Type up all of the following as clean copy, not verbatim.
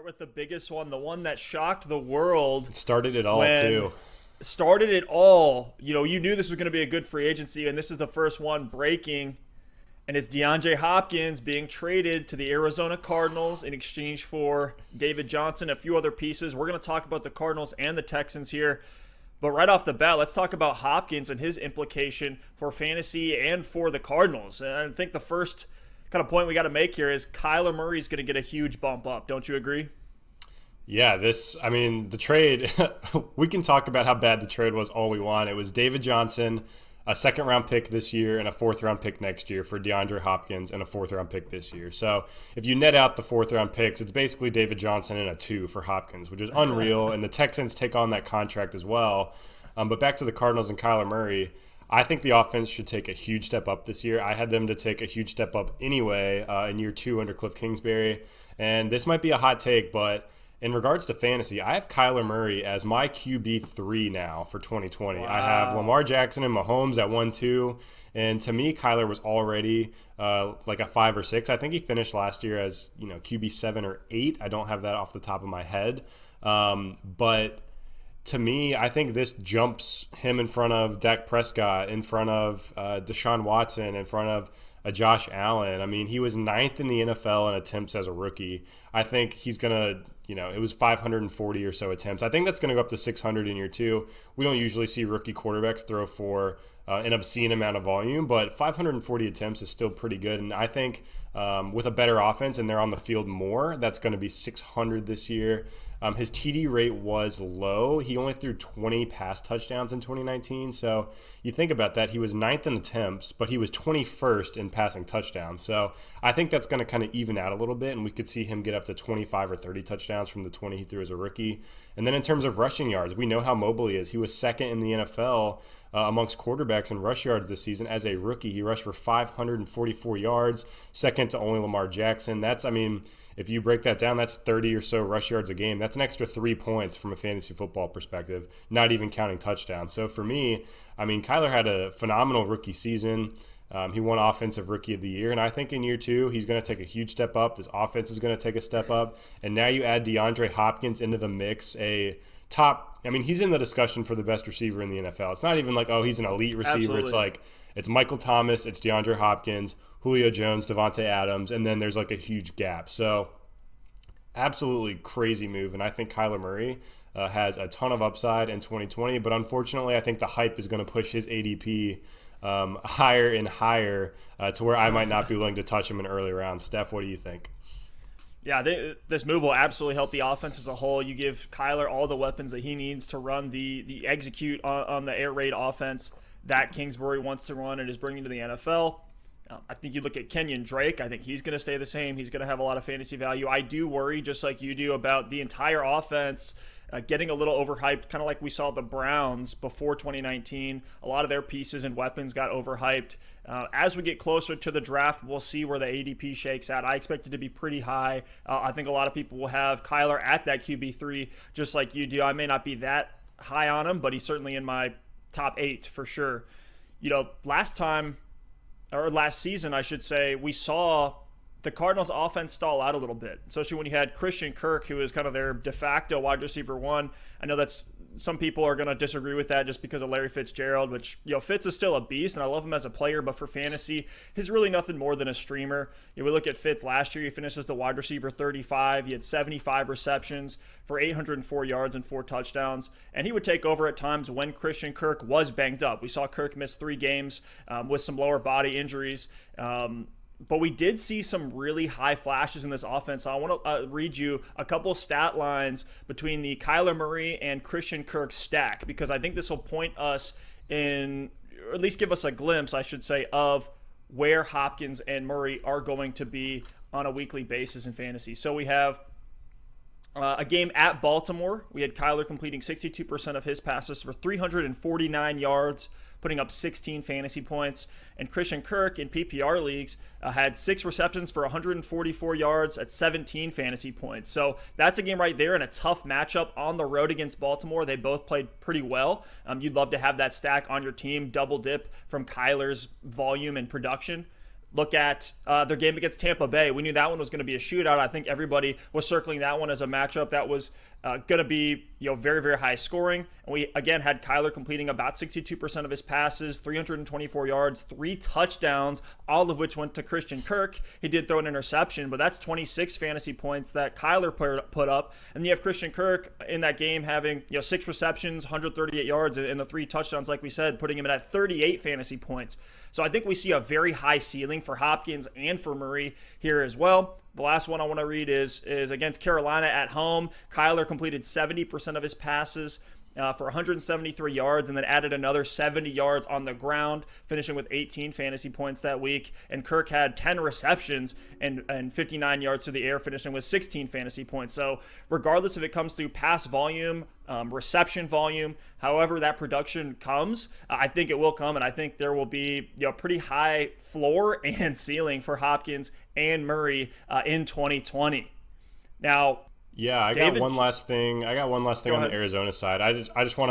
start with the biggest one, the one that shocked the world. It started it all, too. Started it all. You knew this was going to be a good free agency, and this is the first one breaking. And it's Deandre Hopkins being traded to the Arizona Cardinals in exchange for David Johnson, a few other pieces. We're going to talk about the Cardinals and the Texans here. But right off the bat, let's talk about Hopkins and his implication for fantasy and for the Cardinals. And I think the first kind of point we got to make here is Kyler Murray's going to get a huge bump up. Don't you agree? Yeah, the trade, we can talk about how bad the trade was all we want. It was David Johnson, a second-round pick this year and a fourth-round pick next year for DeAndre Hopkins and a fourth-round pick this year. So if you net out the fourth-round picks, it's basically David Johnson and a 2 for Hopkins, which is unreal, and the Texans take on that contract as well. But back to the Cardinals and Kyler Murray, I think the offense should take a huge step up this year. I had them to take a huge step up anyway in year 2 under Cliff Kingsbury, and this might be a hot take, but in regards to fantasy, I have Kyler Murray as my QB3 now for 2020. Wow. I have Lamar Jackson and Mahomes at 1-2. And to me, Kyler was already like a 5 or 6. I think he finished last year as QB7 or 8. I don't have that off the top of my head. But to me, I think this jumps him in front of Dak Prescott, in front of Deshaun Watson, in front of Josh Allen. I mean, he was 9th in the NFL in attempts as a rookie. I think he's going to, it was 540 or so attempts. I think that's going to go up to 600 in year 2. We don't usually see rookie quarterbacks throw for an obscene amount of volume, but 540 attempts is still pretty good. And I think with a better offense and they're on the field more, that's going to be 600 this year. His TD rate was low. He only threw 20 pass touchdowns in 2019. So you think about that. He was 9th in attempts, but he was 21st in passing touchdowns. So I think that's going to kind of even out a little bit, and we could see him get up to 25 or 30 touchdowns from the 20 he threw as a rookie. And then in terms of rushing yards, we know how mobile he is. He was 2nd in the NFL amongst quarterbacks in rush yards this season as a rookie. He rushed for 544 yards, 2nd to only Lamar Jackson. If you break that down, that's 30 or so rush yards a game. That's an extra 3 points from a fantasy football perspective, not even counting touchdowns. So for me, Kyler had a phenomenal rookie season. He won Offensive Rookie of the Year, and I think in year 2, he's going to take a huge step up. This offense is going to take a step up. And now you add DeAndre Hopkins into the mix, he's in the discussion for the best receiver in the NFL. It's not even like, he's an elite receiver. Absolutely. It's like, it's Michael Thomas, it's DeAndre Hopkins, Julio Jones, Devontae Adams, and then there's like a huge gap. So absolutely crazy move, and I think Kyler Murray has a ton of upside in 2020, but unfortunately I think the hype is going to push his ADP higher and higher to where I might not be willing to touch him in early rounds. Steph, what do you think? Yeah, this move will absolutely help the offense as a whole. You give Kyler all the weapons that he needs to run the execute on the air raid offense that Kingsbury wants to run and is bringing to the NFL. I think you look at Kenyon Drake. I think he's going to stay the same. He's going to have a lot of fantasy value. I do worry, just like you do, about the entire offense getting a little overhyped, kind of like we saw the Browns before 2019. A lot of their pieces and weapons got overhyped. As we get closer to the draft, we'll see where the ADP shakes out. I expect it to be pretty high. I think a lot of people will have Kyler at that QB3, just like you do. I may not be that high on him, but he's certainly in my top 8 for sure. Last season, I should say, we saw the Cardinals offense stall out a little bit, especially when you had Christian Kirk, who is kind of their de facto wide receiver 1. I know that's some people are going to disagree with that just because of Larry Fitzgerald, which, Fitz is still a beast, and I love him as a player, but for fantasy, he's really nothing more than a streamer. We look at Fitz last year, he finished as the wide receiver 35. He had 75 receptions for 804 yards and 4 touchdowns, and he would take over at times when Christian Kirk was banged up. We saw Kirk miss 3 games with some lower body injuries. But we did see some really high flashes in this offense. So I want to read you a couple stat lines between the Kyler Murray and Christian Kirk stack, because I think this will point us in, or at least give us a glimpse, I should say, of where Hopkins and Murray are going to be on a weekly basis in fantasy. So we have a game at Baltimore. We had Kyler completing 62% of his passes for 349 yards, putting up 16 fantasy points. And Christian Kirk in PPR leagues had 6 receptions for 144 yards at 17 fantasy points. So that's a game right there, and a tough matchup on the road against Baltimore. They both played pretty well. You'd love to have that stack on your team, double dip from Kyler's volume and production. Look at their game against Tampa Bay. We knew that one was going to be a shootout. I think everybody was circling that one as a matchup that was going to be very, very high scoring. And we, again, had Kyler completing about 62% of his passes, 324 yards, 3 touchdowns, all of which went to Christian Kirk. He did throw an interception, but that's 26 fantasy points that Kyler put up. And you have Christian Kirk in that game having 6 receptions, 138 yards, and the 3 touchdowns, like we said, putting him at 38 fantasy points. So I think we see a very high ceiling for Hopkins and for Murray here as well. The last one I want to read is against Carolina at home. Kyler completed 70% of his passes for 173 yards and then added another 70 yards on the ground, finishing with 18 fantasy points that week. And Kirk had 10 receptions and 59 yards to the air, finishing with 16 fantasy points. So regardless if it comes through pass volume, reception volume, however that production comes, I think it will come, and I think there will be a pretty high floor and ceiling for Hopkins and Murray in 2020. Now, yeah, I got one last thing on the Arizona side. I just want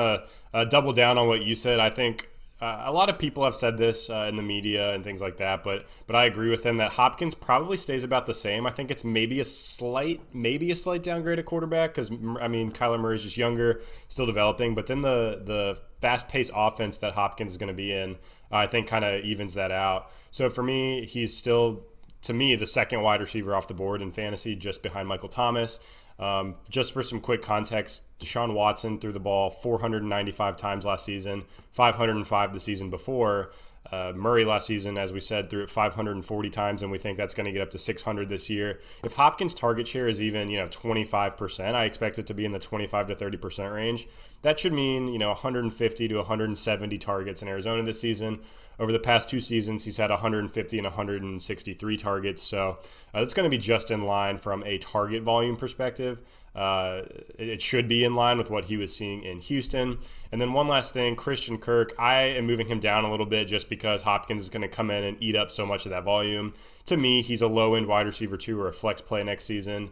to double down on what you said. I think a lot of people have said this in the media and things like that, but I agree with them that Hopkins probably stays about the same. I think it's maybe a slight downgrade at quarterback because, I mean, Kyler Murray's just younger, still developing. But then the fast-paced offense that Hopkins is going to be in, I think kind of evens that out. So for me, he's still, to me, the second wide receiver off the board in fantasy, just behind Michael Thomas. Just for some quick context, Deshaun Watson threw the ball 495 times last season, 505 the season before. Murray last season, as we said, threw it 540 times, and we think that's going to get up to 600 this year. If Hopkins' target share is even 25%, I expect it to be in the 25 to 30% range. That should mean 150 to 170 targets in Arizona this season. Over the past 2 seasons, he's had 150 and 163 targets. So that's going to be just in line from a target volume perspective. It should be in line with what he was seeing in Houston. And then one last thing, Christian Kirk, I am moving him down a little bit just because Hopkins is going to come in and eat up so much of that volume. To me, he's a low-end wide receiver 2 or a flex play next season.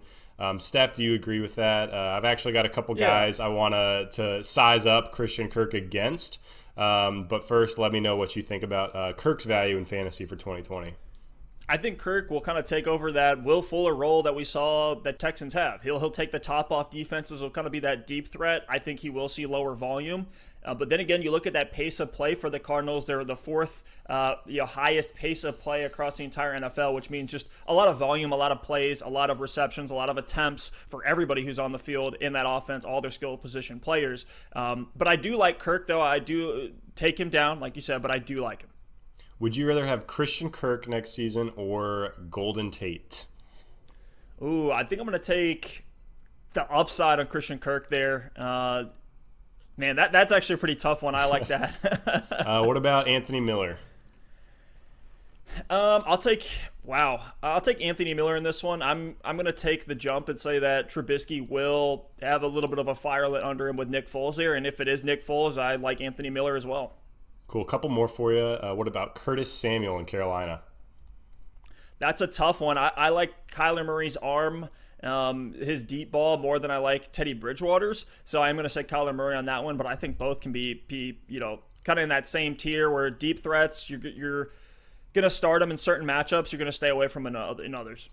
Steph, do you agree with that? I've actually got a couple guys I want to size up Christian Kirk against. But first, let me know what you think about Kirk's value in fantasy for 2020. I think Kirk will kind of take over that Will Fuller role that we saw that Texans have. He'll take the top off defenses. He'll kind of be that deep threat. I think he will see lower volume. But then again, you look at that pace of play for the Cardinals. They're the 4th highest pace of play across the entire NFL, which means just a lot of volume, a lot of plays, a lot of receptions, a lot of attempts for everybody who's on the field in that offense, all their skill position players. But I do like Kirk, though. I do take him down, like you said, but I do like him. Would you rather have Christian Kirk next season or Golden Tate? Ooh, I think I'm going to take the upside on Christian Kirk there. Man, that's actually a pretty tough one. I like that. What about Anthony Miller? I'll take Anthony Miller in this one. I'm going to take the jump and say that Trubisky will have a little bit of a fire lit under him with Nick Foles there. And if it is Nick Foles, I like Anthony Miller as well. Cool. A couple more for you. What about Curtis Samuel in Carolina? That's a tough one. I like Kyler Murray's arm, his deep ball, more than I like Teddy Bridgewater's. So I'm going to say Kyler Murray on that one, but I think both can be kind of in that same tier where deep threats, you're going to start them in certain matchups. You're going to stay away from in others.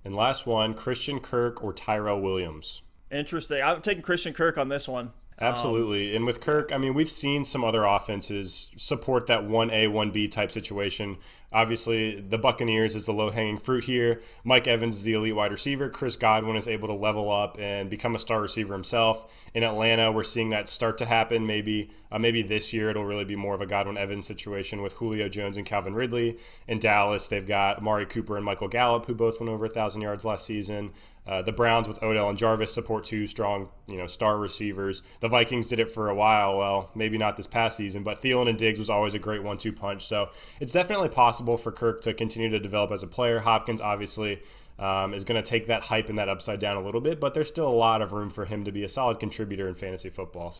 And last one, Christian Kirk or Tyrell Williams? Interesting. I'm taking Christian Kirk on this one. Absolutely. And with Kirk, I mean, we've seen some other offenses support that 1A, 1B type situation. Obviously, the Buccaneers is the low-hanging fruit here. Mike Evans is the elite wide receiver. Chris Godwin is able to level up and become a star receiver himself. In Atlanta, we're seeing that start to happen. Maybe this year it'll really be more of a Godwin-Evans situation with Julio Jones and Calvin Ridley. In Dallas, they've got Amari Cooper and Michael Gallup, who both went over 1,000 yards last season. The Browns with Odell and Jarvis support 2 strong, star receivers. The Vikings did it for a while. Well, maybe not this past season, but Thielen and Diggs was always a great 1-2 punch. So it's definitely possible for Kirk to continue to develop as a player. Hopkins obviously is going to take that hype and that upside down a little bit, but there's still a lot of room for him to be a solid contributor in fantasy football.